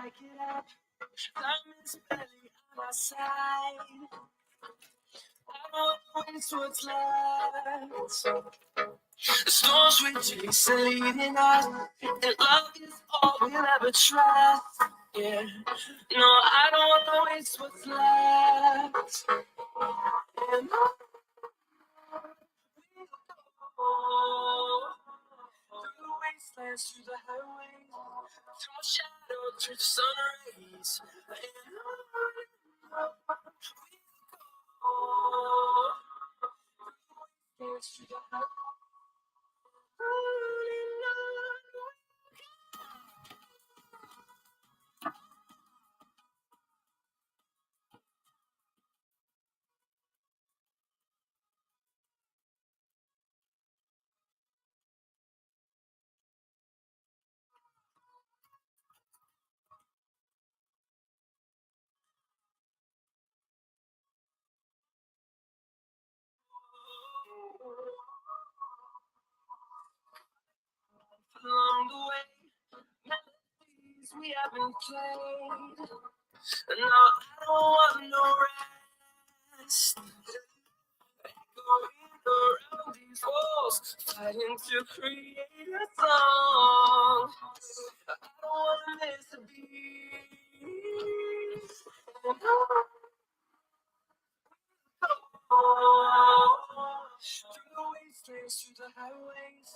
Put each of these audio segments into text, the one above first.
it up. Diamonds belly on my side. I don't waste what's left. The storms we chase are leading us, and love is all we'll ever trust. Yeah, no, I don't wanna waste what's left. And on we go, through the wastelands, through the highways, through my shadow, through the sun rays. And on we go, through the highways. Along the way, melodies we haven't played. No, I don't want no rest. Going around these walls, fighting to create a song. I don't want to miss a beat. And through the wastelands, through the highways,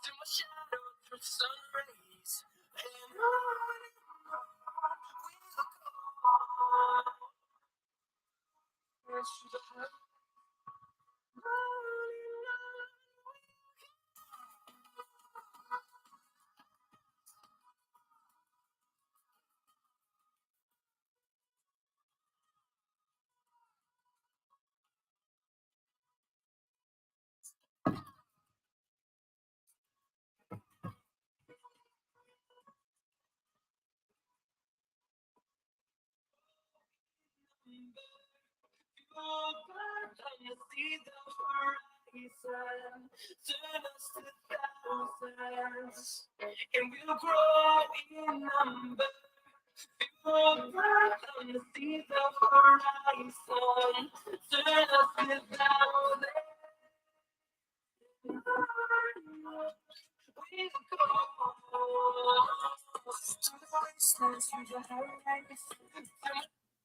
through my shadow, through the sun rays. And on we go. Through the highways. See the horizon, turn us to thousands, and we'll grow in number. Feel bright on the see the horizon, turn us to thousands. We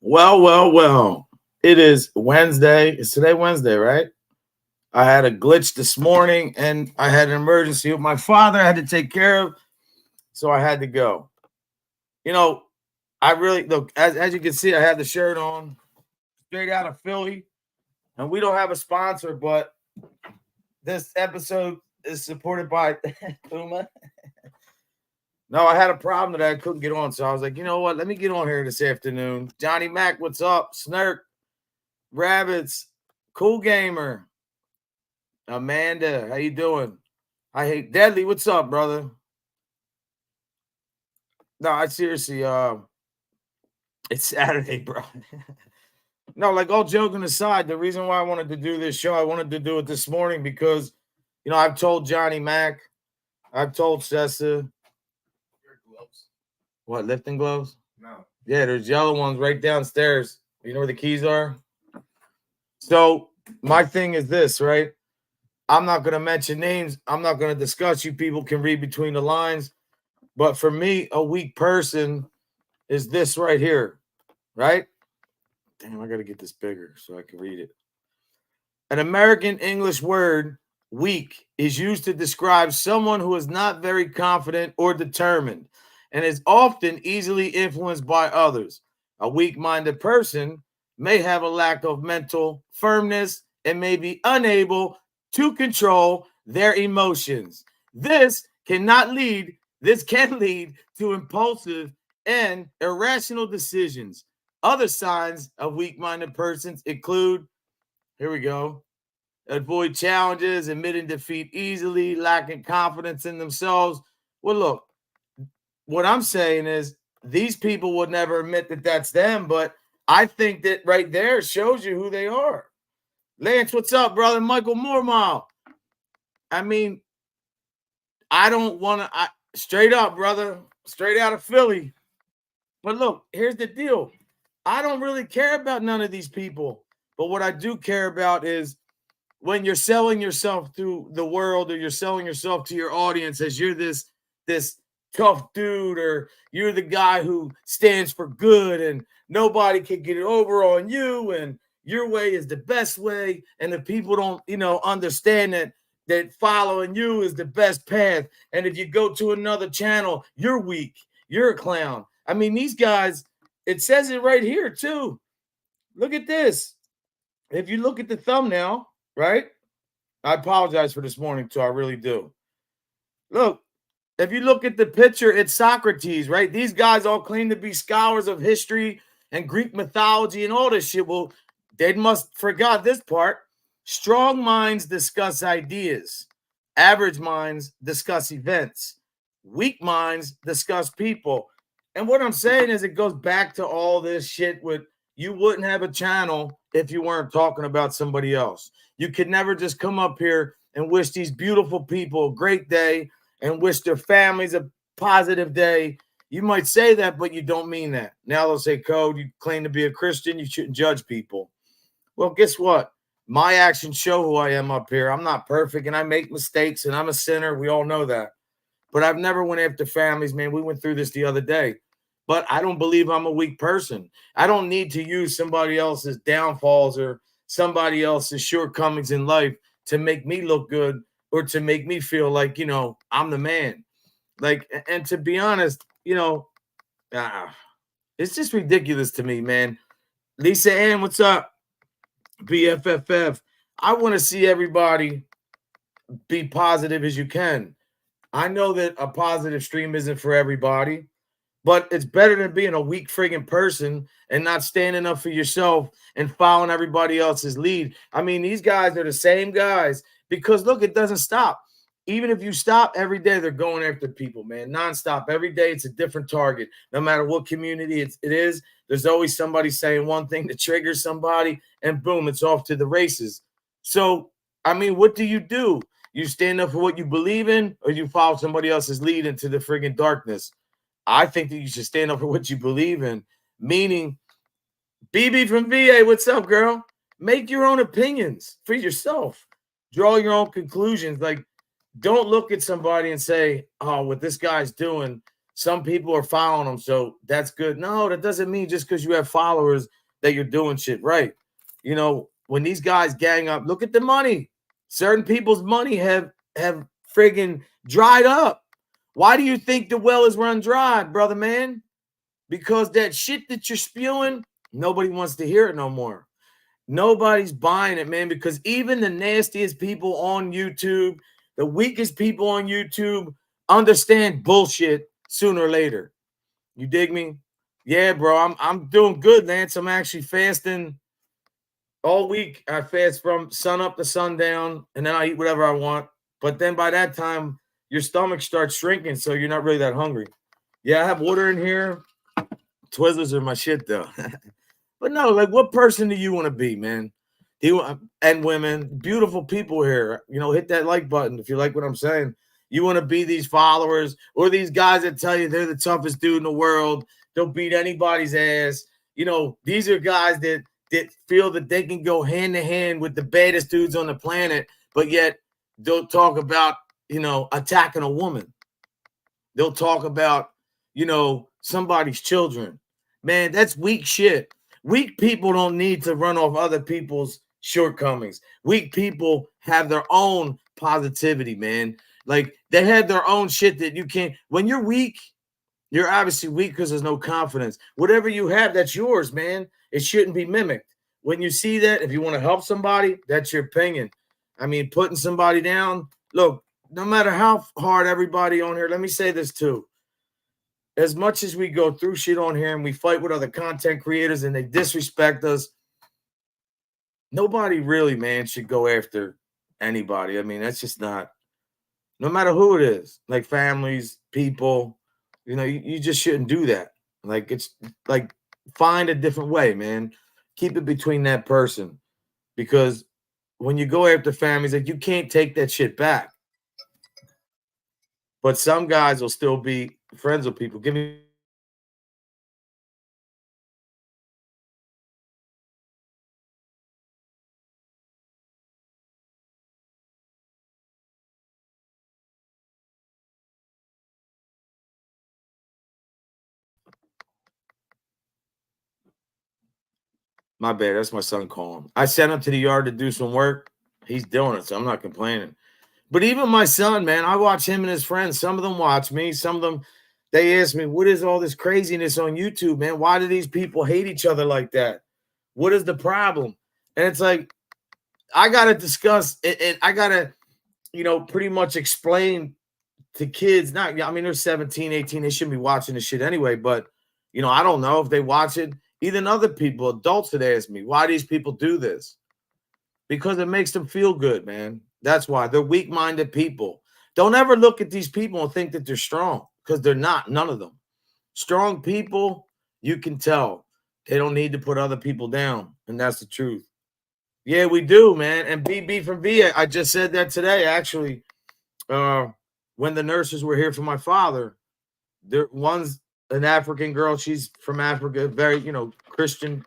Well. It is Wednesday. Is today Wednesday, right? I had a glitch this morning and I had an emergency with my father I had to take care of. So I had to go. You know, I really look as you can see, I have the shirt on straight out of Philly. And we don't have a sponsor, but this episode is supported by Puma. No, I had a problem that I couldn't get on. So I was like, you know what? Let me get on here this afternoon. Johnny Mac, what's up? Snurk, Rabbits, Cool Gamer, Amanda, how you doing? I hate Deadly. What's up, brother? No, I seriously, it's Saturday, bro. No, like all joking aside, the reason why I wanted to do this show, I wanted to do it this morning because, you know, I've told Johnny Mac, I've told Sessa. What, lifting gloves? No. Yeah, there's yellow ones right downstairs. You know where the keys are? So my thing is this, right? I'm not going to mention names. I'm not going to discuss. You people can read between the lines. But for me, a weak person is this right here, right? Damn, I got to get this bigger so I can read it. An American English word, weak, is used to describe someone who is not very confident or determined and is often easily influenced by others. A weak-minded person may have a lack of mental firmness and may be unable to control their emotions. This can lead to impulsive and irrational decisions. Other signs of weak-minded persons include, here we go, avoid challenges, admitting defeat easily, lacking confidence in themselves. Well, look, what I'm saying is these people would never admit that that's them, but I think that right there shows you who they are. Lance, what's up, brother? Michael Moormile. I mean, I don't want to, straight up, brother, straight out of Philly. But look, here's the deal. I don't really care about none of these people. But what I do care about is when you're selling yourself to the world, or you're selling yourself to your audience as you're this tough dude, or you're the guy who stands for good and nobody can get it over on you, and your way is the best way, and the people don't understand that following you is the best path, and if you go to another channel you're weak, you're a clown. I mean, these guys, it says it right here too. Look at this. If you look at the thumbnail, right? I apologize for this morning too. I really do. Look, if you look at the picture, it's Socrates, right? These guys all claim to be scholars of history and Greek mythology and all this shit. Well, they must forgot this part. Strong minds discuss ideas. Average minds discuss events. Weak minds discuss people. And what I'm saying is it goes back to all this shit with you wouldn't have a channel if you weren't talking about somebody else. You could never just come up here and wish these beautiful people a great day and wish their families a positive day. You might say that, but you don't mean that. Now they'll say, Code, you claim to be a Christian, you shouldn't judge people. Well, guess what? My actions show who I am up here. I'm not perfect and I make mistakes and I'm a sinner. We all know that. But I've never went after families, man. We went through this the other day. But I don't believe I'm a weak person. I don't need to use somebody else's downfalls or somebody else's shortcomings in life to make me look good or to make me feel like, I'm the man. Like, and to be honest, it's just ridiculous to me, man. Lisa Ann, what's up? BFFF. I want to see everybody be positive as you can. I know that a positive stream isn't for everybody, but it's better than being a weak friggin' person and not standing up for yourself and following everybody else's lead. I mean, these guys are the same guys because, look, it doesn't stop. Even if you stop every day, they're going after people, man, nonstop. Every day, it's a different target. No matter what community it is, there's always somebody saying one thing to trigger somebody, and boom, it's off to the races. So, I mean, what do? You stand up for what you believe in, or you follow somebody else's lead into the friggin' darkness? I think that you should stand up for what you believe in, meaning BB from VA, what's up, girl? Make your own opinions for yourself. Draw your own conclusions. Like, don't look at somebody and say, oh, what this guy's doing, some people are following him, so that's good. No, that doesn't mean just because you have followers that you're doing shit right. When these guys gang up, look at the money. Certain people's money have friggin' dried up. Why do you think the well is run dry, brother man? Because that shit that you're spewing, nobody wants to hear it no more. Nobody's buying it, man, because even the nastiest people on YouTube, the weakest people on YouTube understand bullshit sooner or later. You dig me? Yeah, bro, I'm doing good, Lance. I'm actually fasting all week. I fast from sun up to sundown, and then I eat whatever I want. But then by that time, your stomach starts shrinking, so you're not really that hungry. Yeah, I have water in here. Twizzlers are my shit, though. But no, like, what person do you want to be, man? And women, beautiful people here. Hit that like button if you like what I'm saying. You want to be these followers or these guys that tell you they're the toughest dude in the world. They'll beat anybody's ass. These are guys that feel that they can go hand to hand with the baddest dudes on the planet, but yet they'll talk about, attacking a woman. They'll talk about, somebody's children. Man, that's weak shit. Weak people don't need to run off other people's shortcomings. Weak people have their own positivity, man. Like, they have their own shit that you can't. When you're weak, you're obviously weak because there's no confidence. Whatever you have, that's yours, man. It shouldn't be mimicked. When you see that, if you want to help somebody, that's your opinion. I mean, putting somebody down, look, no matter how hard everybody on here, let me say this too. As much as we go through shit on here and we fight with other content creators and they disrespect us, nobody really, man, should go after anybody. I mean, that's just not, no matter who it is, like families, people, you just shouldn't do that. Like, it's like, find a different way, man. Keep it between that person, because when you go after families, like, you can't take that shit back. But some guys will still be friends with people. Give me My bad. That's my son calling. I sent him to the yard to do some work. He's doing it, so I'm not complaining. But even my son, man, I watch him and his friends. Some of them watch me. Some of them, they ask me, what is all this craziness on YouTube, man? Why do these people hate each other like that? What is the problem? And it's like, I got to discuss it, and I got to, pretty much explain to kids. Not, I mean, they're 17, 18. They shouldn't be watching this shit anyway. But, I don't know if they watch it. Even other people, adults that ask me, why these people do this? Because it makes them feel good, man. That's why. They're weak-minded people. Don't ever look at these people and think that they're strong, because they're not. None of them. Strong people, you can tell. They don't need to put other people down, and that's the truth. Yeah, we do, man. And BB from VA, I just said that today, actually. When the nurses were here for my father, one's an African girl. She's from Africa, very, Christian.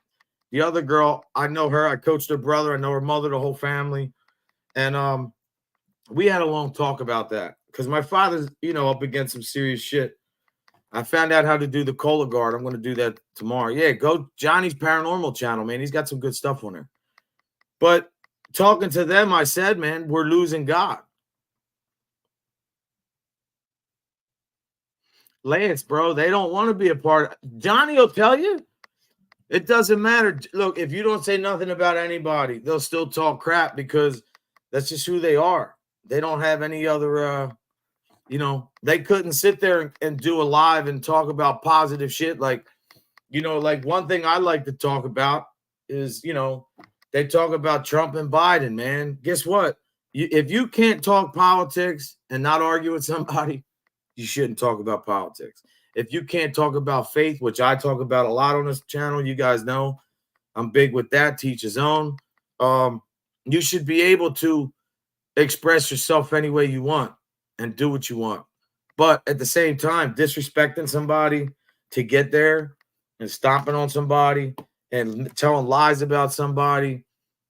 The other girl, I know her. I coached her brother. I know her mother, the whole family. And we had a long talk about that because my father's, up against some serious shit. I found out how to do the Cologuard. I'm going to do that tomorrow. Yeah, go Johnny's Paranormal channel, man. He's got some good stuff on there. But talking to them, I said, man, we're losing God. Lance, bro, they don't want to be a part. Johnny will tell you. It doesn't matter. Look, if you don't say nothing about anybody, they'll still talk crap because that's just who they are. They don't have any other, they couldn't sit there and do a live and talk about positive shit. Like one thing I like to talk about is, they talk about Trump and Biden, man. Guess what? If you can't talk politics and not argue with somebody, you shouldn't talk about politics. If you can't talk about faith, which I talk about a lot on this channel, you guys know I'm big with that, teach his own. You should be able to express yourself any way you want and do what you want. But at the same time, disrespecting somebody to get there and stomping on somebody and telling lies about somebody,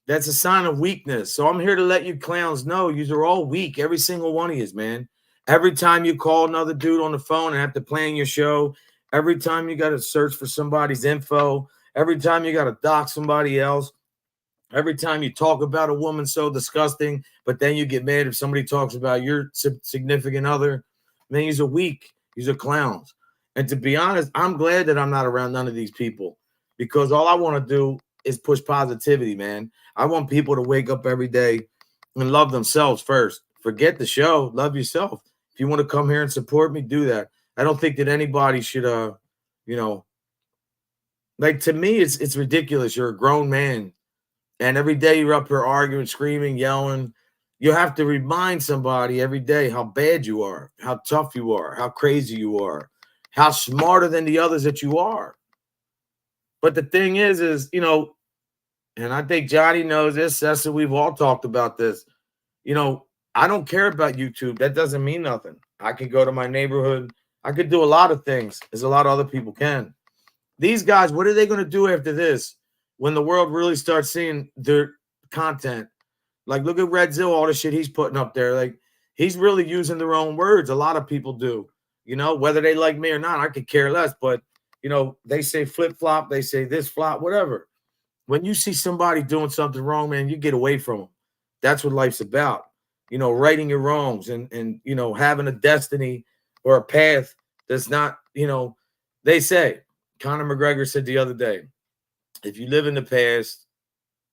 that's a sign of weakness. So I'm here to let you clowns know you're all weak. Every single one of you, man. Every time you call another dude on the phone and have to plan your show, every time you got to search for somebody's info, every time you got to dox somebody else, every time you talk about a woman so disgusting, but then you get mad if somebody talks about your significant other, man, you're weak. You're clowns. And to be honest, I'm glad that I'm not around none of these people because all I want to do is push positivity, man. I want people to wake up every day and love themselves first. Forget the show. Love yourself. If you want to come here and support me, do that. I don't think that anybody should, like to me, it's ridiculous. You're a grown man. And every day you're up here arguing, screaming, yelling. You have to remind somebody every day how bad you are, how tough you are, how crazy you are, how smarter than the others that you are. But the thing is, and I think Johnny knows this. That's what we've all talked about this. I don't care about YouTube. That doesn't mean nothing. I could go to my neighborhood. I could do a lot of things, as a lot of other people can. These guys, what are they going to do after this when the world really starts seeing their content? Like, look at Red Zill, all the shit he's putting up there. Like, he's really using their own words. A lot of people do. Whether they like me or not, I could care less. But, they say flip-flop. They say this flop, whatever. When you see somebody doing something wrong, man, you get away from them. That's what life's about. Righting your wrongs and having a destiny or a path that's not, they say, Conor McGregor said the other day, if you live in the past,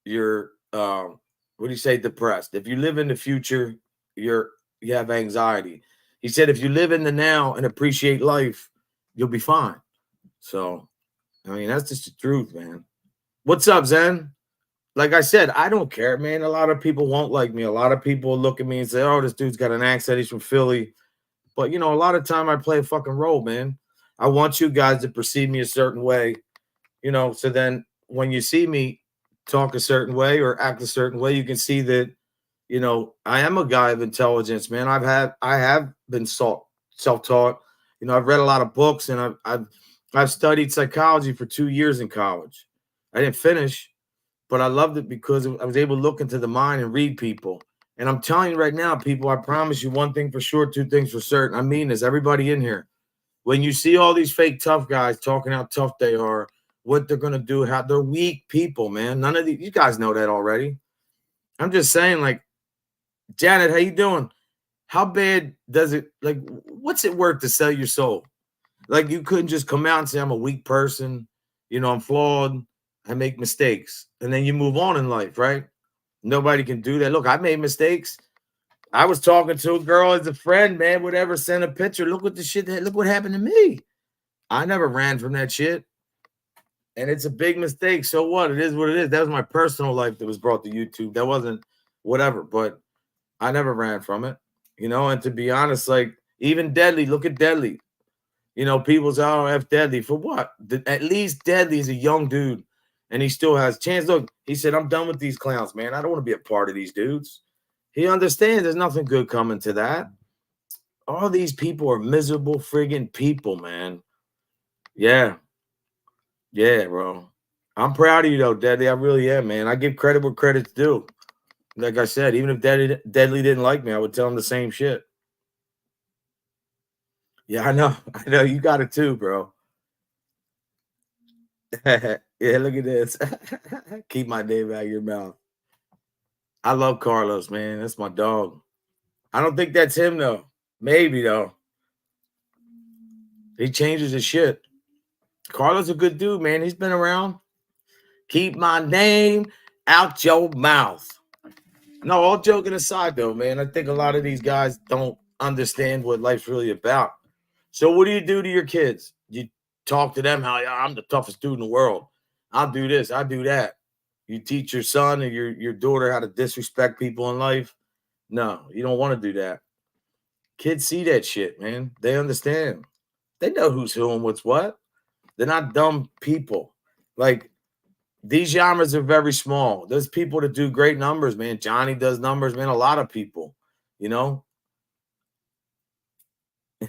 you're, depressed. If you live in the future, you have anxiety. He said, if you live in the now and appreciate life, you'll be fine. So, that's just the truth, man. What's up, Zen? Like I said, I don't care, man. A lot of people won't like me. A lot of people look at me and say, oh, this dude's got an accent. He's from Philly. But, a lot of time I play a fucking role, man. I want you guys to perceive me a certain way, so then when you see me talk a certain way or act a certain way, you can see that, I am a guy of intelligence, man. I have been self-taught. I've read a lot of books and I've studied psychology for 2 years in college. I didn't finish. But I loved it because I was able to look into the mind and read people. And I'm telling you right now, people, I promise you one thing for sure, two things for certain. I mean this, everybody in here. When you see all these fake tough guys talking how tough they are what they're gonna do, how they're weak people, man. None of these, you guys know that already. I'm just saying, like, Janet, how you doing? How bad does it, like, what's it worth to sell your soul? Like, you couldn't just come out and say, I'm a weak person, I'm flawed, I make mistakes, and then you move on in life, right? Nobody can do that. Look, I made mistakes. I was talking to a girl as a friend, man, whatever, sent a picture. Look what happened to me. I never ran from that shit. And it's a big mistake. So what? It is what it is. That was my personal life that was brought to YouTube. That wasn't whatever, but I never ran from it. And to be honest, like, even Deadly, look at Deadly. People say, oh, F Deadly. For what? At least Deadly is a young dude and he still has chance. Look, he said, I'm done with these clowns, man. I don't want to be a part of these dudes. He understands there's nothing good coming to that. All these people are miserable friggin' people, man. Yeah. Yeah, bro. I'm proud of you, though, Deadly. I really am, man. I give credit where credit's due. Like I said, even if Deadly didn't like me, I would tell him the same shit. Yeah, I know. I know. You got it too, bro. Yeah, look at this. Keep my name out of your mouth. I love Carlos, man. That's my dog. I don't think that's him, though. Maybe, though. He changes his shit. Carlos a good dude, man. He's been around. Keep my name out your mouth. No, all joking aside, though, man, I think a lot of these guys don't understand what life's really about. So what do you do to your kids? You talk to them how, yeah, I'm the toughest dude in the world. I'll do this. I'll do that. You teach your son or your daughter how to disrespect people in life. No, you don't want to do that. Kids see that shit, man. They understand. They know who's who and what's what. They're not dumb people. Like, these genres are very small. There's people that do great numbers, man. Johnny does numbers, man. A lot of people, you know.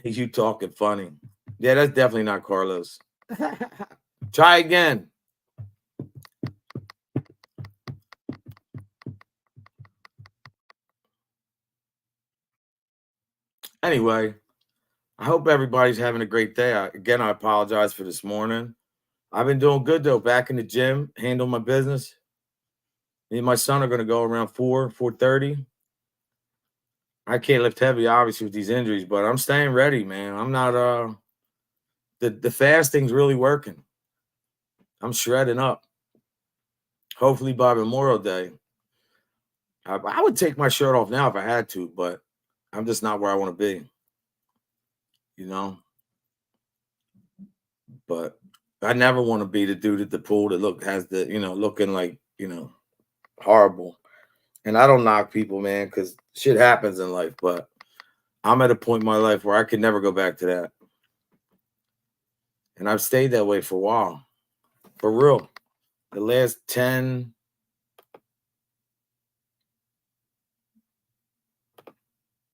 You talking funny. Yeah, that's definitely not Carlos. Try again. Anyway, I hope everybody's having a great day. I apologize for this morning. I've been doing good though. Back in the gym, handle my business. Me and my son are going to go around 4:30. I can't lift heavy, obviously, with these injuries, but I'm staying ready, man. I'm not the fasting's really working. I'm shredding up. Hopefully by Memorial Day. I would take my shirt off now if I had to, but I'm just not where I want to be. You know. But I never want to be the dude at the pool that has the, looking like, horrible. And I don't knock people, man, because shit happens in life. But I'm at a point in my life where I could never go back to that. And I've stayed that way for a while. For real. The last 10,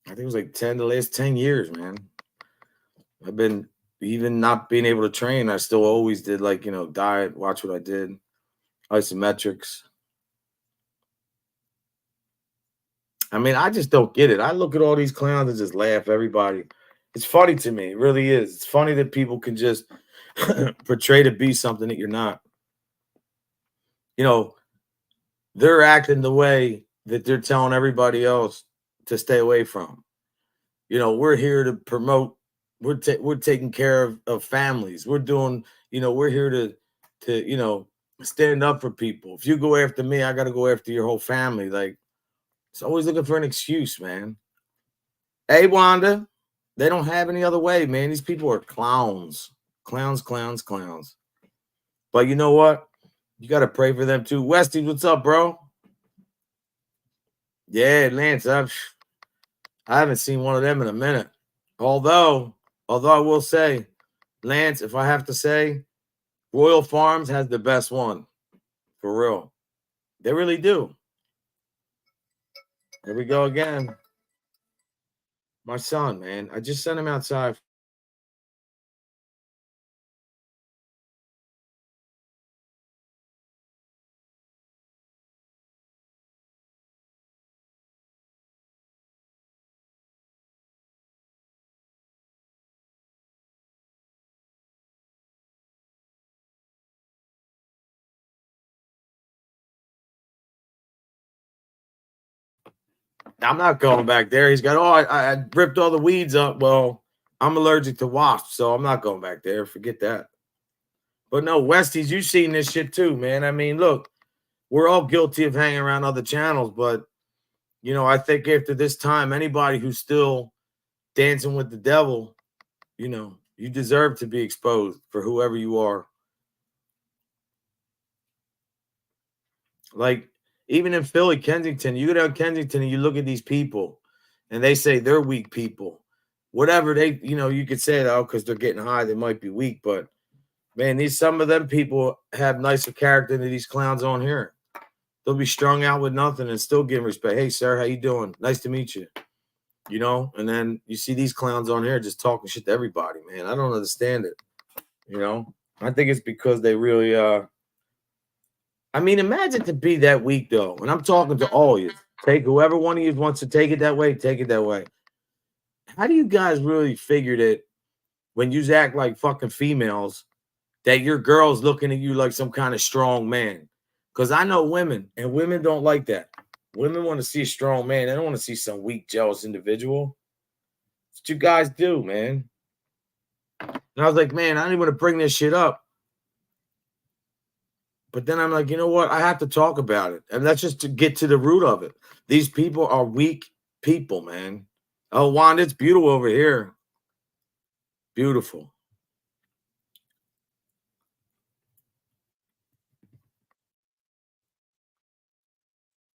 I think it was like 10, the last 10 years, man. I've been, even not being able to train, I still always did, like, diet, watch what I did, isometrics. I mean, I just don't get it. I look at all these clowns and just laugh. Everybody, it's funny to me. It really is. It's funny that people can just portray to be something that you're not. They're acting the way that they're telling everybody else to stay away from. We're here to promote. We're taking care of families. We're doing. We're here to stand up for people. If you go after me, I got to go after your whole family. Like, it's always looking for an excuse, man. Hey, Wanda, they don't have any other way, man. These people are clowns. Clowns, clowns, clowns. But you know what? You got to pray for them too. Westy, what's up, bro? Yeah, Lance, I haven't seen one of them in a minute. Although I will say, Lance, if I have to say, Royal Farms has the best one. For real. They really do. Here we go again. My son, man. I just sent him outside I'm not going back there. He's got, I ripped all the weeds up. Well, I'm allergic to wasps, so I'm not going back there. Forget that. But no, Westies, you've seen this shit too, man. I mean, look, we're all guilty of hanging around other channels, but you know, I think after this time, anybody who's still dancing with the devil, you know, you deserve to be exposed for whoever you are. Like, even in Philly, Kensington, you go down Kensington and you look at these people and they say they're weak people. Whatever they, you know, you could say that, oh, because they're getting high, they might be weak. But man, some of them people have nicer character than these clowns on here. They'll be strung out with nothing and still give respect. Hey, sir, how you doing? Nice to meet you. You know, and then you see these clowns on here just talking shit to everybody, man. I don't understand it. You know, I think it's because they really I mean, imagine to be that weak though. And I'm talking to all you. Take whoever one of you wants to take it that way, take it that way. How do you guys really figure that when you act like fucking females, that your girl's looking at you like some kind of strong man? Because I know women, and women don't like that. Women want to see a strong man. They don't want to see some weak, jealous individual. That's what you guys do, man. And I was like, man, I don't even want to bring this shit up. But then I'm like, you know what? I have to talk about it. And that's just to get to the root of it. These people are weak people, man. Oh, Wanda, it's beautiful over here. Beautiful.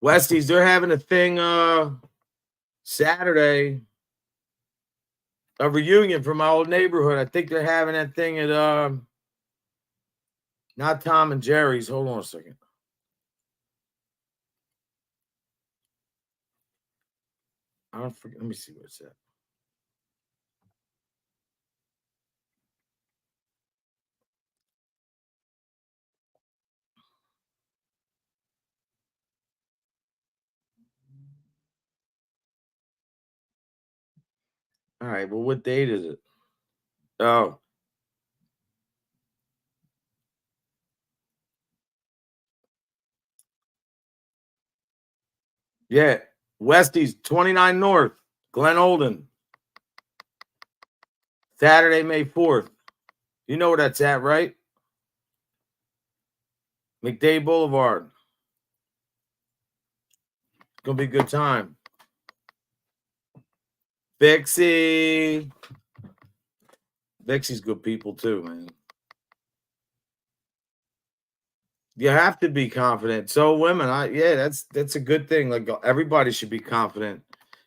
Westies, they're having a thing Saturday, a reunion from my old neighborhood. I think they're having that thing at not Tom and Jerry's. Hold on a second. I don't forget. Let me see where it's at. All right. Well, what date is it? Oh. Yeah. Westies, 29 North, Glen Olden. Saturday, May 4th. You know where that's at, right? McDade Boulevard. It's going to be a good time. Bixie. Bixie's good people too, man. You have to be confident. So women, that's a good thing. Like everybody should be confident.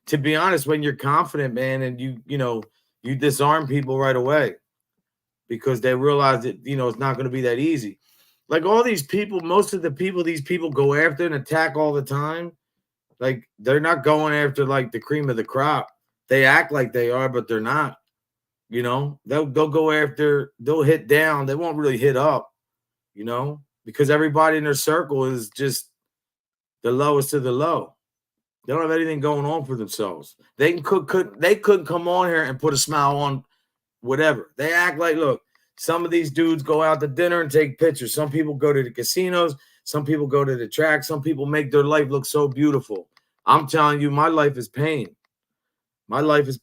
To be honest, when you're confident, man, and you disarm people right away because they realize that it's not going to be that easy. Like all these people, most of the people these people go after and attack all the time, like they're not going after like the cream of the crop. They act like they are, but they're not. They'll go after, they'll hit down, they won't really hit up, because everybody in their circle is just the lowest of the low. They don't have anything going on for themselves. They couldn't come on here and put a smile on whatever. They act like, look, some of these dudes go out to dinner and take pictures. Some people go to the casinos. Some people go to the track. Some people make their life look so beautiful. I'm telling you, my life is pain. My life is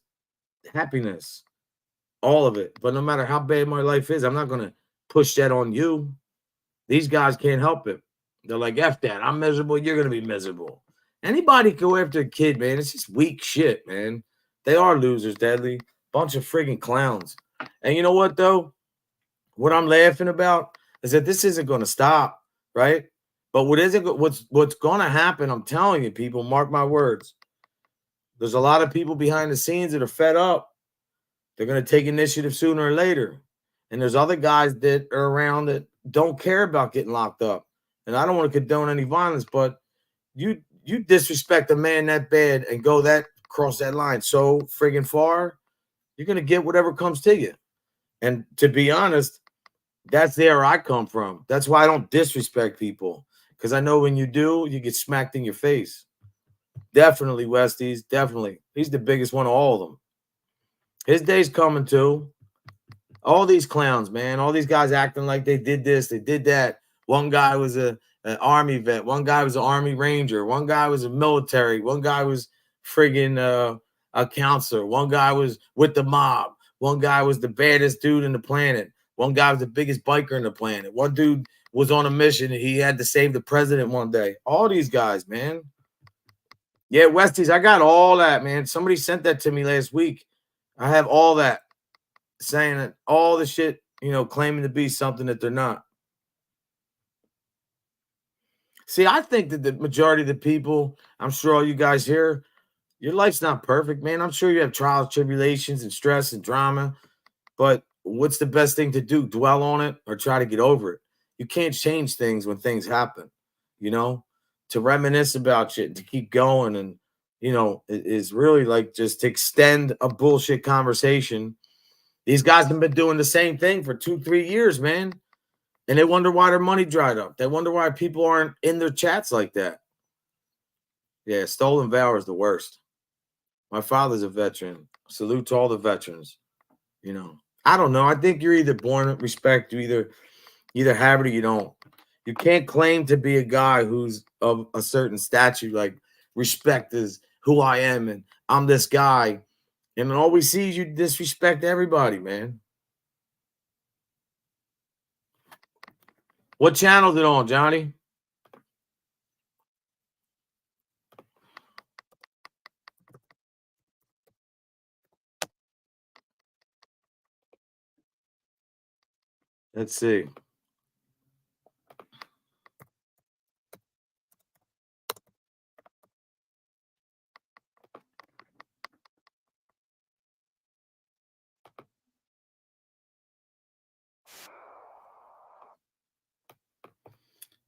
happiness. All of it. But no matter how bad my life is, I'm not going to push that on you. These guys can't help it. They're like, F that. I'm miserable. You're going to be miserable. Anybody go after a kid, man. It's just weak shit, man. They are losers, Deadly. Bunch of friggin' clowns. And you know what, though? What I'm laughing about is that this isn't going to stop, right? But what's going to happen, I'm telling you, people, mark my words. There's a lot of people behind the scenes that are fed up. They're going to take initiative sooner or later. And there's other guys that are around that don't care about getting locked up. And I don't want to condone any violence, but you disrespect a man that bad and cross that line so friggin' far, you're going to get whatever comes to you. And to be honest, that's where I come from. That's why I don't disrespect people, because I know when you do, you get smacked in your face. Definitely, Westies. Definitely. He's the biggest one of all of them. His day's coming too. All these clowns, man. All these guys acting like they did this, they did that. One guy was an Army vet. One guy was an Army Ranger. One guy was a military. One guy was friggin' a counselor. One guy was with the mob. One guy was the baddest dude in the planet. One guy was the biggest biker in the planet. One dude was on a mission and he had to save the president one day. All these guys, man. Yeah, Westies, I got all that, man. Somebody sent that to me last week. I have all that, saying that all the shit, claiming to be something that they're not. See, I think that the majority of the people, I'm sure all you guys here, your life's not perfect, man. I'm sure you have trials, tribulations, and stress and drama. But what's the best thing to do? Dwell on it or try to get over it? You can't change things when things happen, to reminisce about shit, to keep going. And, it is really like just to extend a bullshit conversation. These guys have been doing the same thing for 2-3 years, man. And they wonder why their money dried up. They wonder why people aren't in their chats like that. Yeah, stolen valor is the worst. My father's a veteran. Salute to all the veterans. I don't know. I think you're either born with respect, you either have it or you don't. You can't claim to be a guy who's of a certain statue, like respect is who I am and I'm this guy. And all we see is you disrespect everybody, man. What channel is it on, Johnny? Let's see.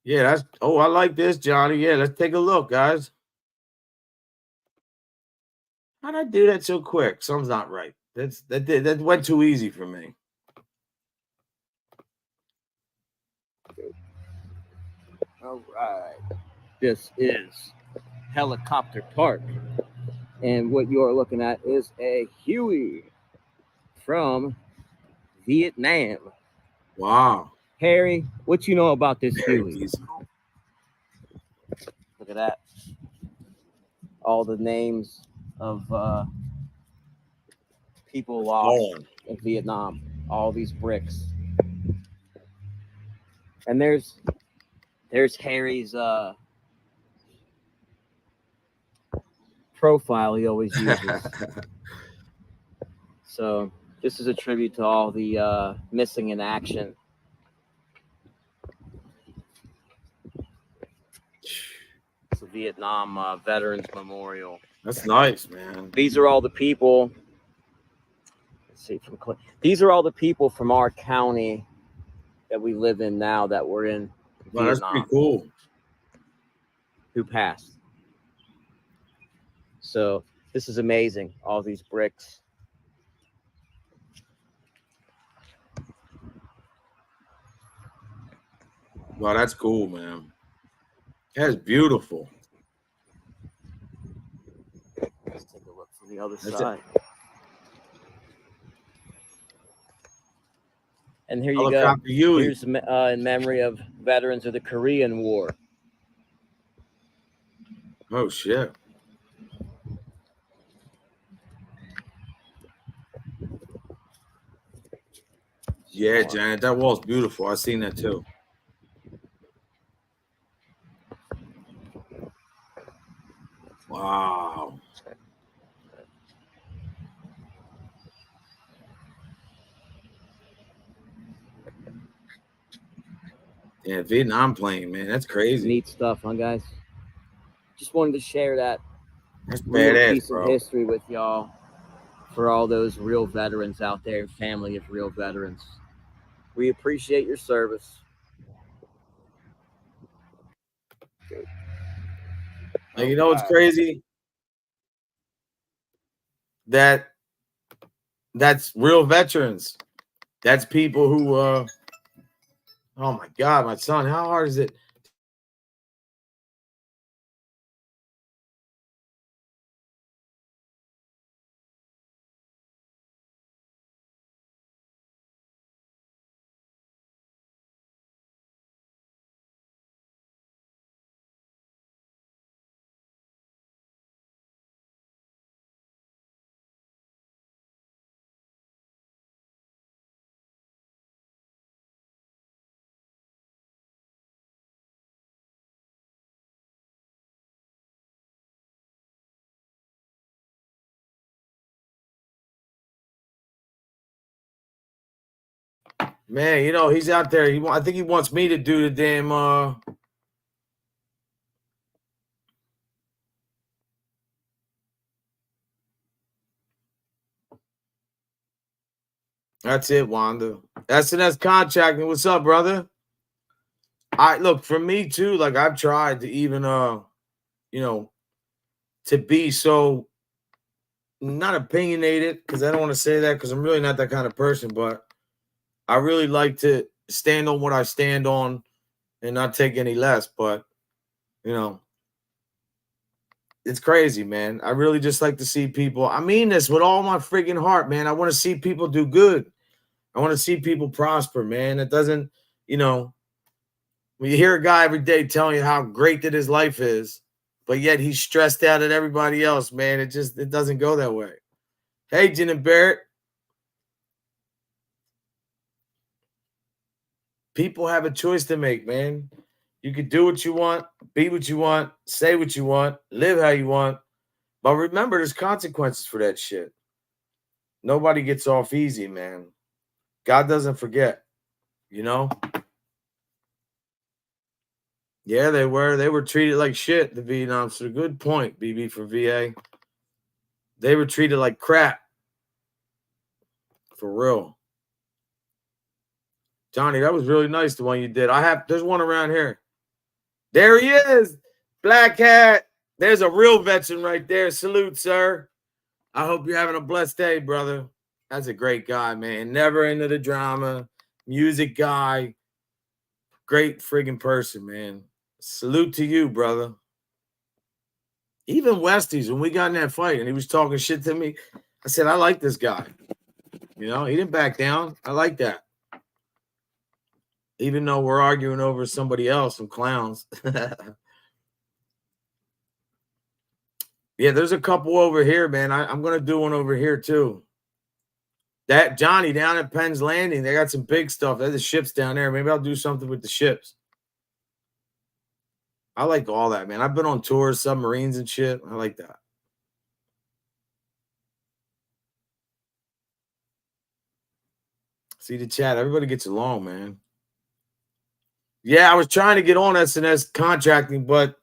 Yeah, I like this, Johnny. Yeah, let's take a look, guys. How'd I do that so quick? Something's not right. That went too easy for me. All right. This is Helicopter Park. And what you're looking at is a Huey from Vietnam. Wow. Harry, what you know about this Very Huey? decent. Look at that. All the names of people lost in Vietnam. All these bricks. And there's Harry's profile he always uses. So this is a tribute to all the missing in action. It's a Vietnam Veterans Memorial. That's nice, man. These are all the people. Let's see, these are all the people from our county that we live in now that were in Wow, Vietnam. that's pretty cool. Who passed. So this is amazing. All these bricks. Wow, that's cool, man. That's beautiful. Let's take a look from the other side. And here you go. Here's in memory of veterans of the Korean War. Oh, shit. Yeah, Janet, that wall's beautiful. I've seen that too. Wow. Yeah, Vietnam plane, man. That's crazy. Neat stuff, huh, guys? Just wanted to share that piece of history with y'all for all those real veterans out there and family of real veterans. We appreciate your service. And you know what's crazy? That's real veterans. That's people who oh my God, my son, how hard is it Man, you know, he's out there. I think he wants me to do the damn That's it, Wanda. SNS contracting. What's up, brother? I look, for me too, like I've tried to even you know, to be so not opinionated, because I don't want to say that because I'm really not that kind of person, but I really like to stand on what I stand on and not take any less. But you know, it's crazy, man. I really just like to see people. I mean this with all my freaking heart, man. I want to see people do good. I want to see people prosper, man. It doesn't, you know, when you hear a guy every day telling you how great that his life is, but yet he's stressed out at everybody else, man. It doesn't go that way. Hey, Jen and Barrett. People have a choice to make, man. You can do what you want, be what you want, say what you want, live how you want. But remember, there's consequences for that shit. Nobody gets off easy, man. God doesn't forget, you know? Yeah, they were. They were treated like shit, the Vietnam. So good point, BB for VA. They were treated like crap. For real. Johnny, that was really nice, the one you did. There's one around here. There he is. Black Hat. There's a real veteran right there. Salute, sir. I hope you're having a blessed day, brother. That's a great guy, man. Never into the drama. Music guy. Great friggin' person, man. Salute to you, brother. Even Westies, when we got in that fight and he was talking shit to me, I said, I like this guy. You know, he didn't back down. I like that. Even though we're arguing over somebody else, some clowns. Yeah, there's a couple over here, man. I'm going to do one over here, too. That Johnny down at Penn's Landing, they got some big stuff. There's the ships down there. Maybe I'll do something with the ships. I like all that, man. I've been on tours, submarines and shit. I like that. See the chat. Everybody gets along, man. Yeah, I was trying to get on SNS contracting, but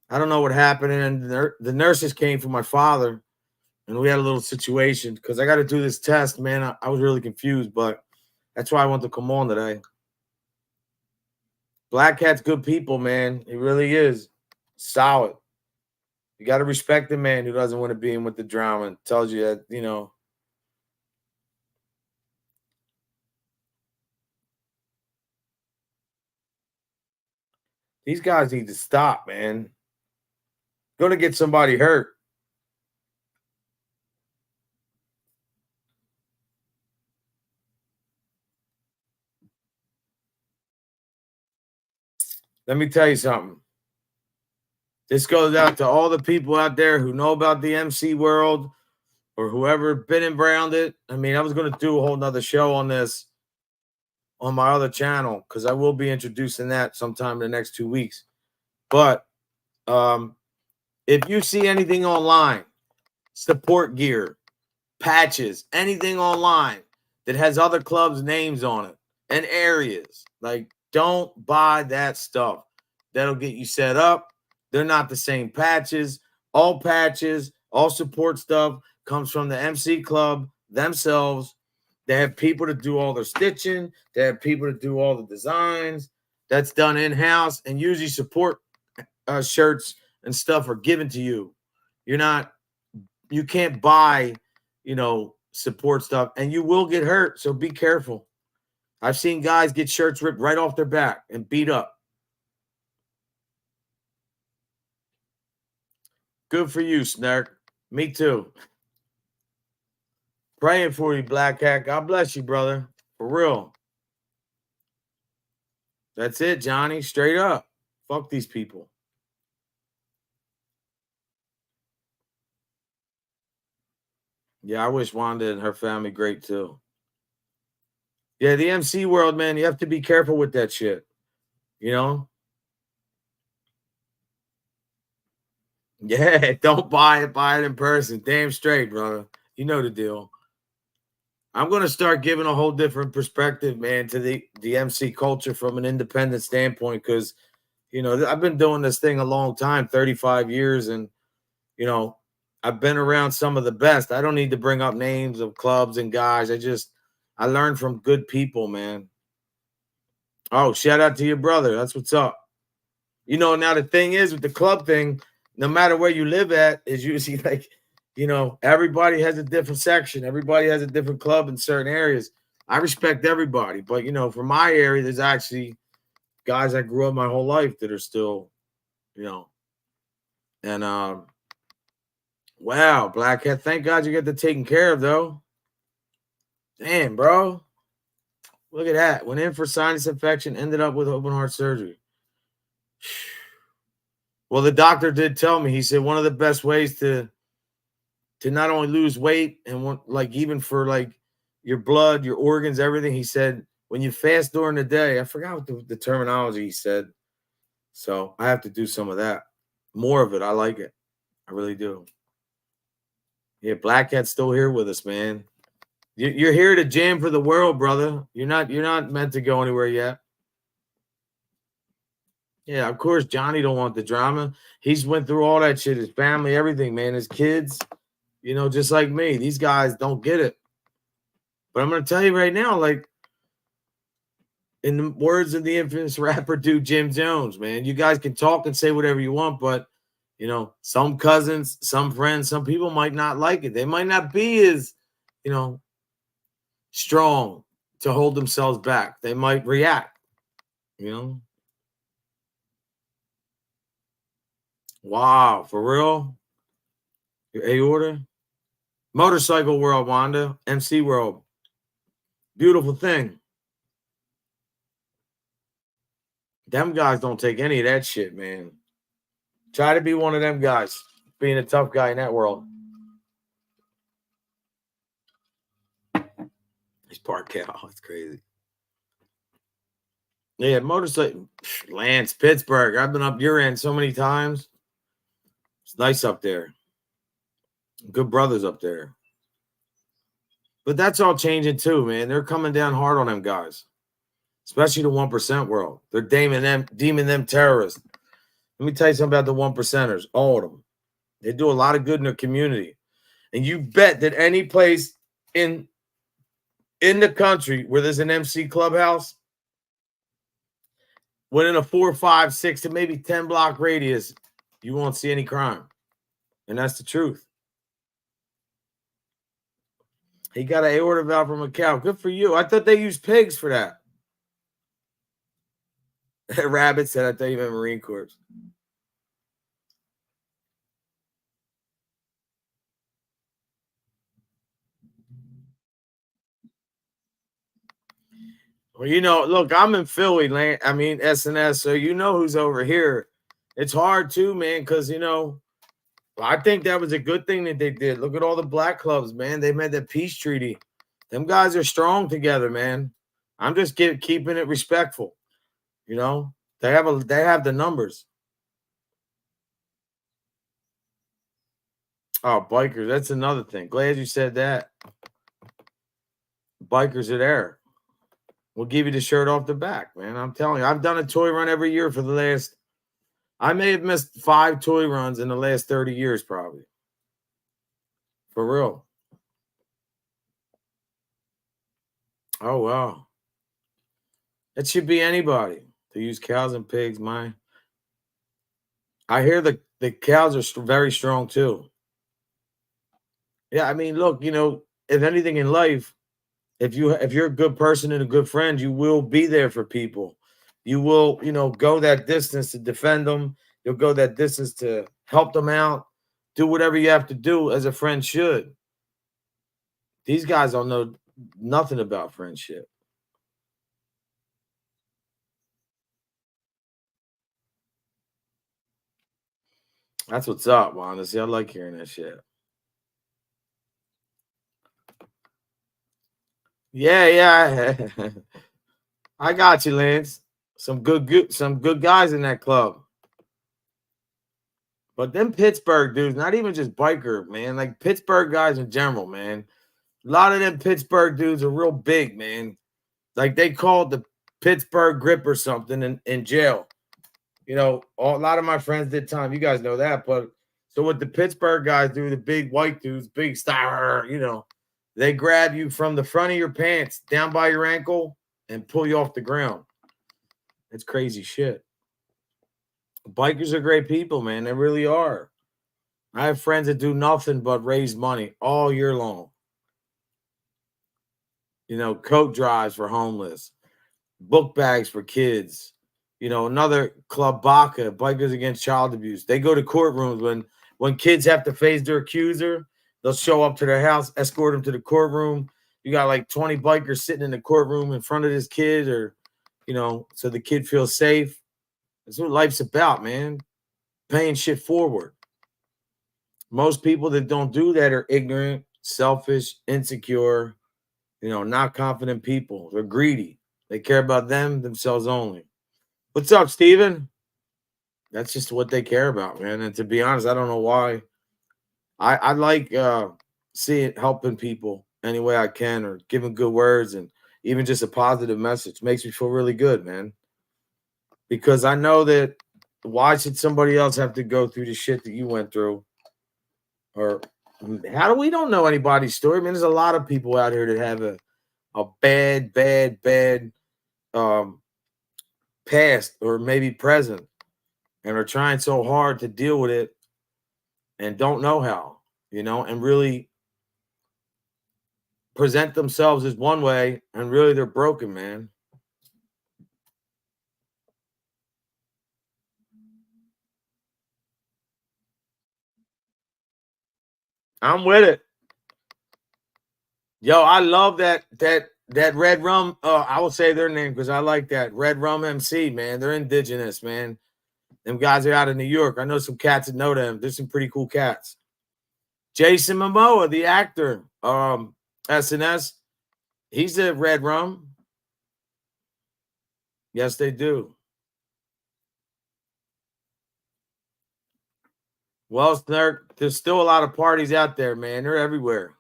I don't know what happened. And the nurses came for my father, and we had a little situation because I got to do this test, man. I was really confused, but that's why I want to come on today. Black Cat's good people, man. He really is. Solid. You got to respect the man who doesn't want to be in with the drama and tells you that, you know. These guys need to stop, man. Going to get somebody hurt. Let me tell you something. This goes out to all the people out there who know about the MC world or whoever been around it. I mean, I was going to do a whole nother show on this on my other channel because I will be introducing that sometime in the next 2 weeks. But if you see anything online, support gear, patches, anything online that has other clubs' names on it and areas, like don't buy that stuff. That'll get you set up. They're not the same patches. All support stuff comes from the MC club themselves. They have people to do all their stitching. They have people to do all the designs. That's done in-house, and usually support shirts and stuff are given to you. You can't buy, support stuff, and you will get hurt. So be careful. I've seen guys get shirts ripped right off their back and beat up. Good for you, Snark. Me too. Praying for you, Black Cat. God bless you, brother. For real. That's it, Johnny. Straight up. Fuck these people. Yeah, I wish Wanda and her family great too. Yeah, the MC world, man, you have to be careful with that shit. You know? Yeah, don't buy it in person. Damn straight, brother. You know the deal. I'm going to start giving a whole different perspective, man, to the MC culture from an independent standpoint because, you know, I've been doing this thing a long time, 35 years, and, you know, I've been around some of the best. I don't need to bring up names of clubs and guys. I learned from good people, man. Oh, shout out to your brother. That's what's up. You know, now the thing is with the club thing, no matter where you live at, is usually like, you know, everybody has a different section. Everybody has a different club in certain areas. I respect everybody. But, you know, for my area, there's actually guys I grew up my whole life that are still, you know, and wow, Black Hat. Thank God you get that taken care of, though. Damn, bro. Look at that. Went in for sinus infection, ended up with open heart surgery. Well, the doctor did tell me, he said one of the best ways to not only lose weight and like even for like your blood, your organs, everything, he said, when you fast during the day, I forgot what the terminology he said. So I have to do some of that. More of it. I like it. I really do. Yeah, Black Cat's still here with us, man. You're here to jam for the world, brother. You're not meant to go anywhere yet. Yeah, of course, Johnny don't want the drama. He's went through all that shit, his family, everything, man, his kids, you know, just like me. These guys don't get it. But I'm going to tell you right now, like, in the words of the infamous rapper dude Jim Jones, man, you guys can talk and say whatever you want, but, you know, some cousins, some friends, some people might not like it. They might not be as, you know, strong to hold themselves back. They might react, you know. Wow, for real? Your aorta? Motorcycle world, Wanda. MC world. Beautiful thing. Them guys don't take any of that shit, man. Try to be one of them guys, being a tough guy in that world. He's Park Cow. It's crazy. Yeah, motorcycle. Lance, Pittsburgh. I've been up your end so many times. It's nice up there. Good brothers up there. But that's all changing too, man. They're coming down hard on them guys, especially the 1% world. They're deeming them terrorists. Let me tell you something about the 1%ers, all of them. They do a lot of good in their community. And you bet that any place in the country where there's an MC clubhouse, within a 4, 5, 6 to maybe 10 block radius, you won't see any crime. And that's the truth. He got an aorta valve from a cow. Good for you. I thought they used pigs for that. Rabbit said, I thought you meant Marine Corps. Well, you know, look, I'm in Philly, I mean, SNS, so you know who's over here. It's hard too, man, because, you know, I think that was a good thing that they did. Look at all the black clubs, man. They made that peace treaty. Them guys are strong together, man. I'm just keeping it respectful. You know, they have the numbers. Oh, bikers, that's another thing. Glad you said that. Bikers are there. We'll give you the shirt off the back, man. I'm telling you, I've done a toy run every year for the last, I may have missed 5 toy runs in the last 30 years, probably. For real. Oh, wow. It should be anybody to use cows and pigs. I hear the cows are very strong too. Yeah, I mean, look, you know, if anything in life, if you're a good person and a good friend, you will be there for people. You will, you know, go that distance to defend them. You'll go that distance to help them out. Do whatever you have to do as a friend should. These guys don't know nothing about friendship. That's what's up, honestly. I like hearing that shit. Yeah. I got you, Lance. Some good guys in that club. But them Pittsburgh dudes, not even just biker, man, like Pittsburgh guys in general, man. A lot of them Pittsburgh dudes are real big, man. Like they called the Pittsburgh grip or something in jail. You know, a lot of my friends did time. You guys know that. But so what the Pittsburgh guys do, the big white dudes, big star, you know, they grab you from the front of your pants down by your ankle and pull you off the ground. It's crazy shit. Bikers are great people, man. They really are. I have friends that do nothing but raise money all year long. You know, coat drives for homeless, book bags for kids. You know, another club, BACA, Bikers Against Child Abuse. They go to courtrooms when kids have to face their accuser. They'll show up to their house, escort them to the courtroom. You got like 20 bikers sitting in the courtroom in front of this kid, or you know, so the kid feels safe. That's what life's about, man. Paying shit forward. Most people that don't do that are ignorant, selfish, insecure, you know, not confident people. They're greedy. They care about themselves only. What's up, Steven? That's just what they care about, man. And to be honest, I don't know why. I like seeing helping people any way I can, or giving good words, and even just a positive message makes me feel really good, man. Because I know that why should somebody else have to go through the shit that you went through? Or how do we don't know anybody's story? I mean, there's a lot of people out here that have a bad past or maybe present, and are trying so hard to deal with it and don't know how, you know, and really present themselves as one way, and really they're broken, man. I'm with it. Yo, I love that Red Rum. I will say their name because I like that Red Rum MC, man. They're indigenous, man. Them guys are out of New York. I know some cats that know them. There's some pretty cool cats. Jason Momoa, the actor, SNS, he's a Red Rum. Yes, they do. Well, there's still a lot of parties out there, man. They're everywhere.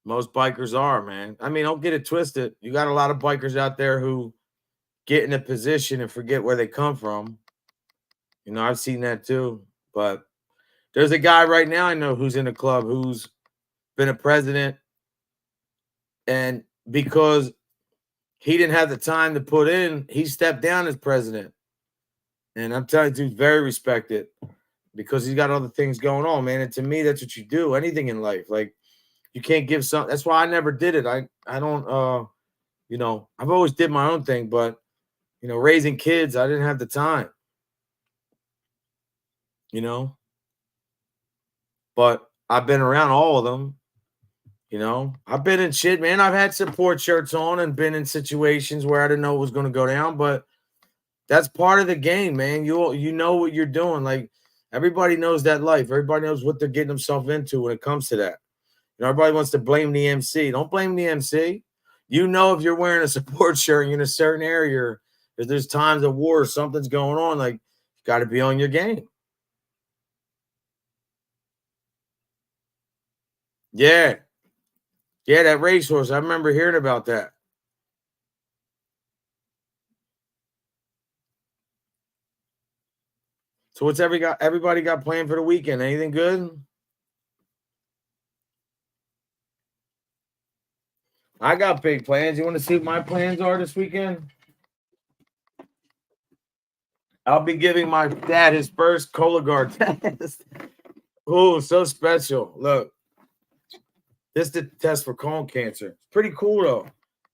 Most bikers are, man. I mean, don't get it twisted. You got a lot of bikers out there who get in a position and forget where they come from. You know, I've seen that too. But there's a guy right now I know who's in a club who's been a president, and because he didn't have the time to put in, he stepped down as president. And I'm telling you, dude, very respected because he's got other things going on, man. And to me, that's what you do. Anything in life, like you can't give some. That's why I never did it. I don't. You know, I've always did my own thing, but you know, raising kids, I didn't have the time. You know, but I've been around all of them. You know, I've been in shit, man. I've had support shirts on and been in situations where I didn't know what was going to go down, but that's part of the game, man. You know what you're doing. Like everybody knows that life. Everybody knows what they're getting themselves into when it comes to that. You know, everybody wants to blame the MC. Don't blame the MC. You know, if you're wearing a support shirt and you're in a certain area, if there's times of war, something's going on, like you got to be on your game. Yeah. Yeah, that racehorse. I remember hearing about that. So what's everybody got planned for the weekend? Anything good? I got big plans. You want to see what my plans are this weekend? I'll be giving my dad his first Cologuard test. Oh, so special. Look, this is the test for colon cancer. It's pretty cool though,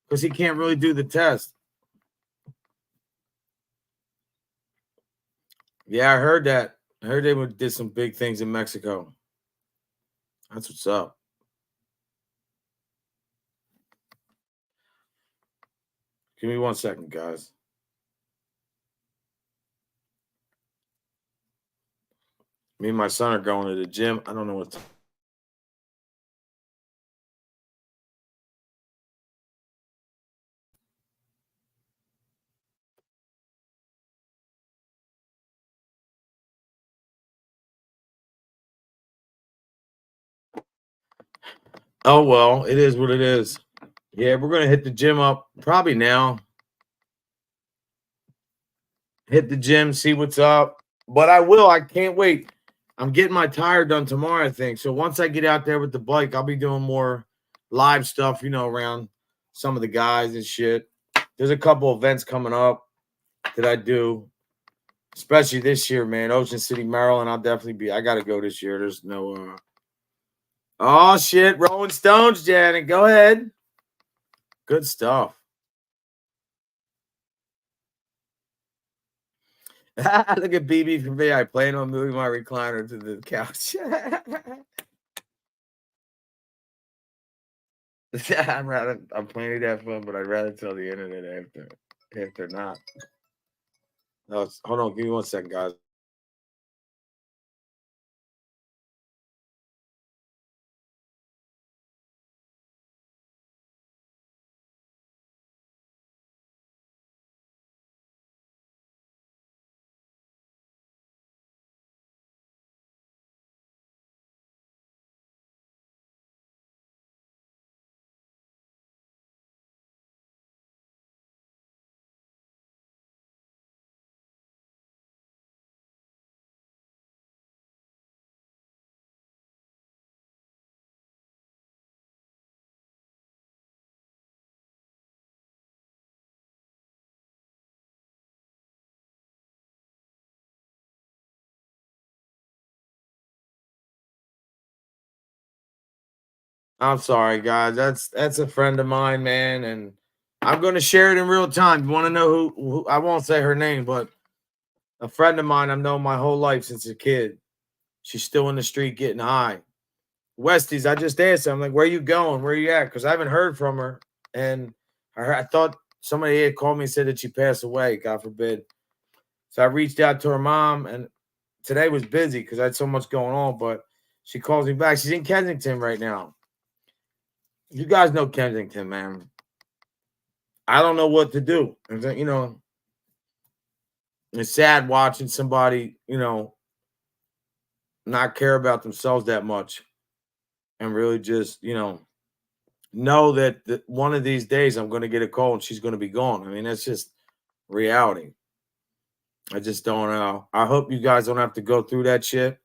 because he can't really do the test. Yeah, I heard that. I heard they did some big things in Mexico. That's what's up. Give me 1 second, guys. Me and my son are going to the gym. I don't know what Oh, well, it is what it is. Yeah, we're going to hit the gym up probably now. Hit the gym, see what's up. But I can't wait. I'm getting my tire done tomorrow, I think. So once I get out there with the bike, I'll be doing more live stuff, around some of the guys and shit. There's a couple events coming up that I do, especially this year, man. Ocean City, Maryland. I got to go this year. There's no, oh, shit. Rolling Stones, Janet. Go ahead. Good stuff. Look at BB from VI playing on moving my recliner to the couch. I'm playing that fun, but I'd rather tell the internet after not. No, hold on, give me 1 second, guys. I'm sorry, guys. That's a friend of mine, man, and I'm going to share it in real time. You want to know who? I won't say her name, but a friend of mine I've known my whole life since a kid. She's still in the street getting high. Westies, I just asked her, I'm like, where you going? Where you at? Because I haven't heard from her. And I thought somebody had called me and said that she passed away, God forbid. So I reached out to her mom, and today was busy because I had so much going on, but she calls me back. She's in Kensington right now. You guys know Kensington, man. I don't know what to do. And then, it's sad watching somebody, not care about themselves that much and really just, know that one of these days I'm going to get a call and she's going to be gone. I mean, that's just reality. I just don't know. I hope you guys don't have to go through that shit.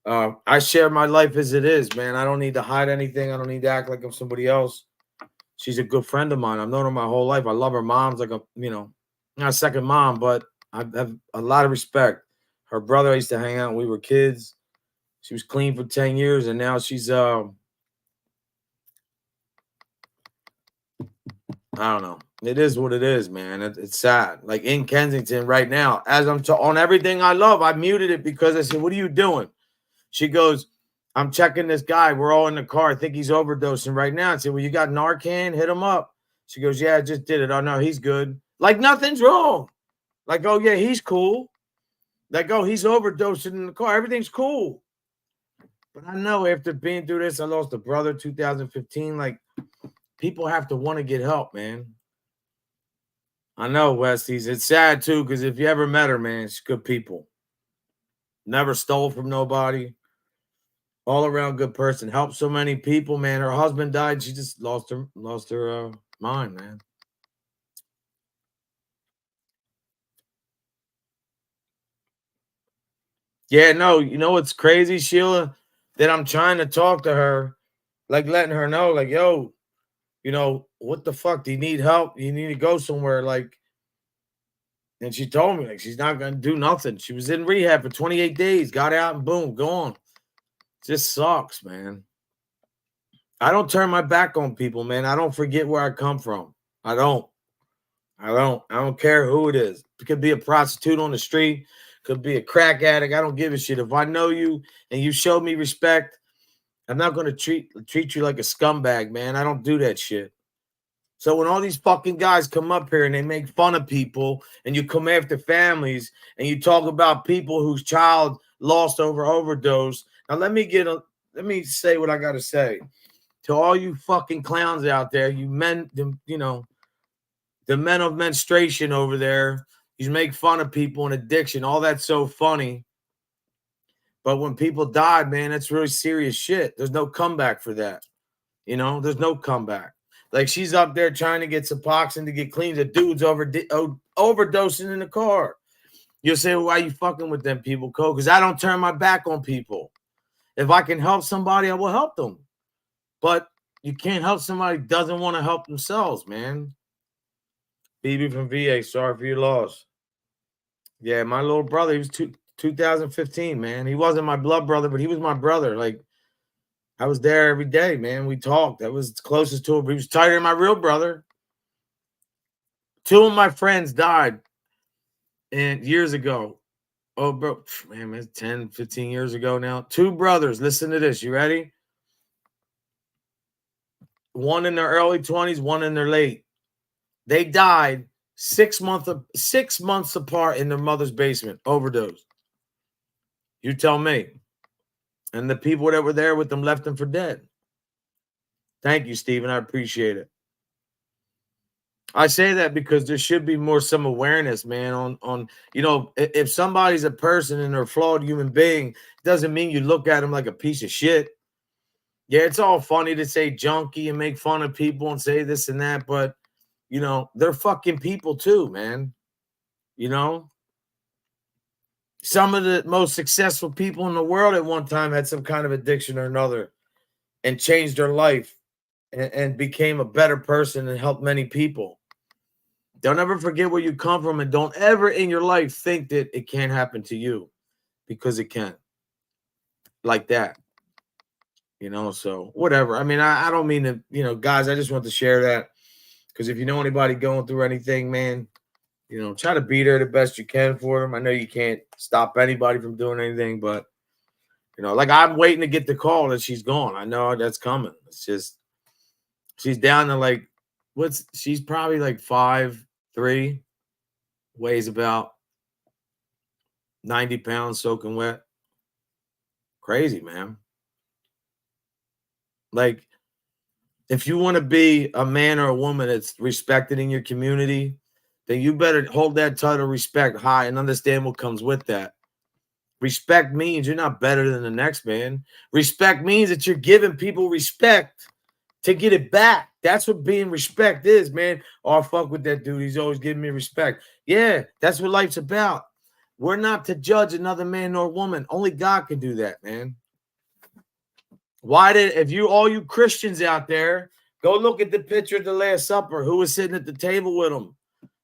I share my life as it is, man. I don't need to hide anything. I don't need to act like I'm somebody else. She's a good friend of mine. I've known her my whole life. I love her. Mom's like not a second mom, but I have a lot of respect. Her brother, I used to hang out when we were kids. She was clean for 10 years, and now she's I don't know. It is what it is, man. It's sad. Like in Kensington right now, as I'm on everything I love, I muted it because I said, "What are you doing?" She goes, "I'm checking this guy. We're all in the car. I think he's overdosing right now." I said, "Well, you got Narcan? Hit him up." She goes, "Yeah, I just did it. Oh no, he's good. Like nothing's wrong. Like, oh yeah, he's cool. Like, oh, he's overdosing in the car. Everything's cool." But I know after being through this, I lost a brother 2015. Like, people have to want to get help, man. I know, Westies. It's sad too, because if you ever met her, man, she's good people. Never stole from nobody. All around good person. Helped so many people, man. Her husband died. She just lost her mind, man. Yeah, no, you know what's crazy, Sheila? That I'm trying to talk to her, like letting her know, like, yo, what the fuck? Do you need help? You need to go somewhere, like. And she told me, like, she's not gonna do nothing. She was in rehab for 28 days, got out and boom, gone. Just sucks, man. I don't turn my back on people, man. I don't forget where I come from. I don't. I don't care who it is. It could be a prostitute on the street, could be a crack addict. I don't give a shit. If I know you and you show me respect, I'm not going to treat you like a scumbag, man. I don't do that shit. So when all these fucking guys come up here and they make fun of people and you come after families and you talk about people whose child lost over overdose. Now let me say what I got to say to all you fucking clowns out there, you men, the men of menstruation over there. You make fun of people and addiction. All that's so funny. But when people died, man, that's really serious shit. There's no comeback for that. You know, there's no comeback. Like she's up there trying to get Suboxone to get clean. The dude's overdosing in the car. You'll say, well, why you fucking with them people, Cole? Because I don't turn my back on people. If I can help somebody, I will help them. But you can't help somebody who doesn't want to help themselves, man. BB from VA, sorry for your loss. Yeah, my little brother, he was 2015, man. He wasn't my blood brother, but he was my brother. Like, I was there every day, man. We talked. That was closest to him. He was tighter than my real brother. 2 of my friends died years ago. Oh, bro, man, it's 10, 15 years ago now. 2 brothers. Listen to this. You ready? One in their early 20s, one in their late. They died 6 months apart in their mother's basement, overdose. You tell me. And the people that were there with them left them for dead. Thank you, Stephen. I appreciate it. I say that because there should be some awareness, man, on if somebody's a person and they're a flawed human being, doesn't mean you look at them like a piece of shit. Yeah, it's all funny to say junkie and make fun of people and say this and that, but, they're fucking people too, man. Some of the most successful people in the world at one time had some kind of addiction or another and changed their life and became a better person and helped many people. Don't ever forget where you come from, and don't ever in your life think that it can't happen to you, because it can. Like that. So whatever. I mean, I don't mean to, guys, I just want to share that, because if you know anybody going through anything, man, try to be there the best you can for them. I know you can't stop anybody from doing anything, but, like I'm waiting to get the call that she's gone. I know that's coming. It's just, she's down to she's probably like 5'3", weighs about 90 pounds soaking wet. Crazy, man. Like, if you want to be a man or a woman that's respected in your community, then you better hold that title of respect high and understand what comes with that. Respect means you're not better than the next man. Respect means that you're giving people respect to get it back. That's what being respect is, man. Oh, fuck with that dude. He's always giving me respect. Yeah, that's what life's about. We're not to judge another man nor woman. Only God can do that, man. All you Christians out there, go look at the picture of the Last Supper. Who was sitting at the table with them?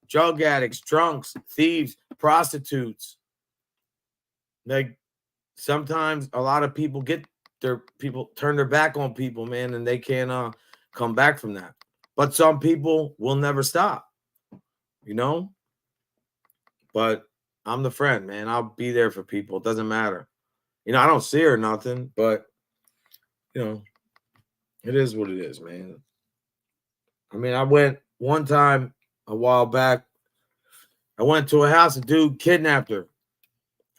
Drug addicts, drunks, thieves, prostitutes. Like, sometimes a lot of people turn their back on people, man, and they can't come back from that. But some people will never stop, But I'm the friend, man. I'll be there for people. It doesn't matter. I don't see her or nothing, but, it is what it is, man. I mean, I went one time a while back. I went to a house. A dude kidnapped her.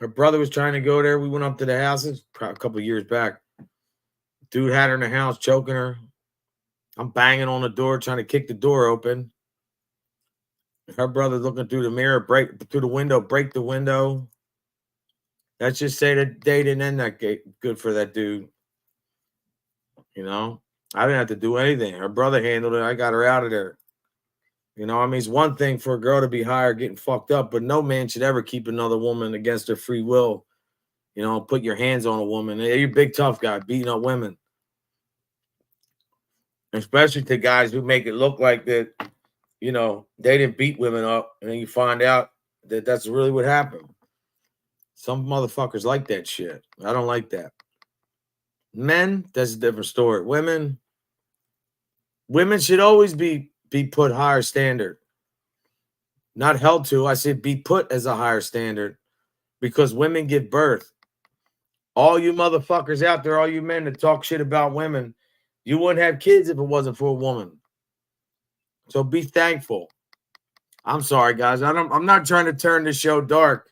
Her brother was trying to go there. We went up to the house. It was a couple of years back. Dude had her in the house, choking her. I'm banging on the door, trying to kick the door open. Her brother looking through the mirror, break the window. Let's just say that day didn't end that good for that dude. I didn't have to do anything. Her brother handled it. I got her out of there. I mean, it's one thing for a girl to be higher getting fucked up, but no man should ever keep another woman against her free will. Put your hands on a woman. You're a big tough guy beating up women. Especially to guys who make it look like that, they didn't beat women up, and then you find out that that's really what happened. Some motherfuckers like that shit. I don't like that. Men, that's a different story. Women should always be put higher standard. Not held to. I said be put as a higher standard, because women give birth. All you motherfuckers out there, all you men that talk shit about women, you wouldn't have kids if it wasn't for a woman. So be thankful. I'm sorry, guys. I'm not trying to turn the show dark.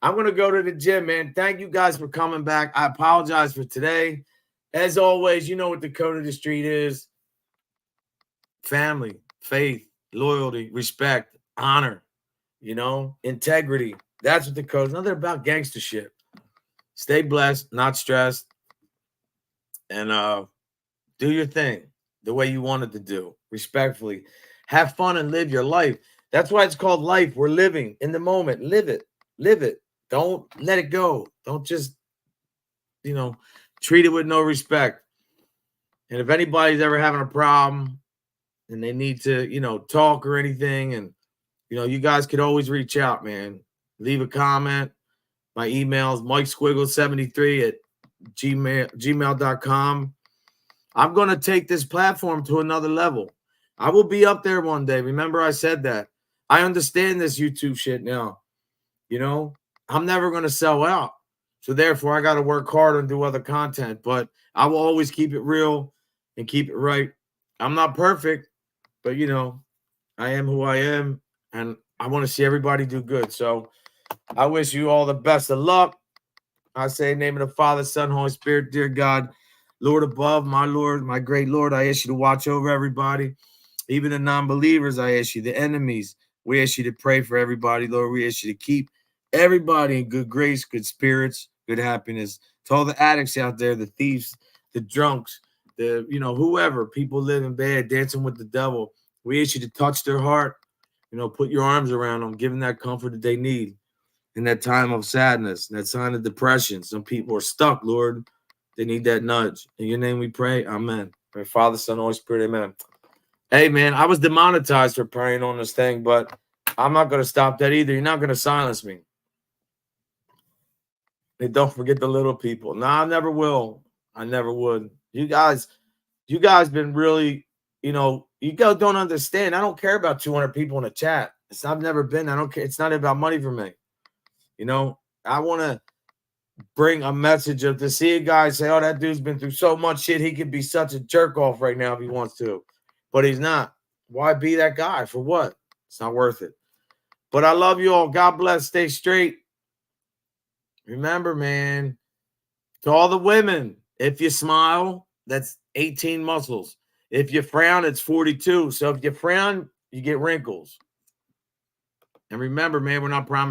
I'm going to go to the gym, man. Thank you guys for coming back. I apologize for today. As always, you know what the code of the street is. Family, faith, loyalty, respect, honor, integrity. That's what the code is. Nothing about gangster shit. Stay blessed, not stressed, and do your thing. the way you wanted to do, respectfully. Have fun and live your life. That's why it's called life. We're living in the moment. Live it. Live it. Don't let it go. Don't just, treat it with no respect. And if anybody's ever having a problem and they need to, talk or anything, and, you guys could always reach out, man. Leave a comment. My email is mikesquiggle73@gmail.com. I'm going to take this platform to another level. I will be up there one day. Remember, I said that. I understand this YouTube shit now. I'm never going to sell out. So therefore, I got to work hard and do other content. But I will always keep it real and keep it right. I'm not perfect, but, I am who I am. And I want to see everybody do good. So I wish you all the best of luck. I say in the name of the Father, Son, Holy Spirit, dear God, Lord above, my Lord, my great Lord, I ask you to watch over everybody, even the non-believers. I ask you, the enemies, we ask you to pray for everybody, Lord. We ask you to keep everybody in good grace, good spirits, good happiness. To all the addicts out there, the thieves, the drunks, whoever, people living bad, dancing with the devil, we ask you to touch their heart, put your arms around them, give them that comfort that they need in that time of sadness, that sign of depression. Some people are stuck, Lord. They need that nudge. In your name we pray. Amen. For Father, Son, Holy Spirit, amen. Hey, man, I was demonetized for praying on this thing, but I'm not going to stop that either. You're not going to silence me. And don't forget the little people. No, I never will. I never would. You guys been really, you guys don't understand. I don't care about 200 people in a chat. I've never been. I don't care. It's not about money for me. I want to bring a message of to see a guy say, oh, that dude's been through so much shit. He could be such a jerk off right now if he wants to, but he's not. Why be that guy? For what? It's not worth it. But I love you all. God bless. Stay straight. Remember, man, to all the women, if you smile, that's 18 muscles. If you frown, it's 42. So if you frown, you get wrinkles. And remember, man, we're not promised.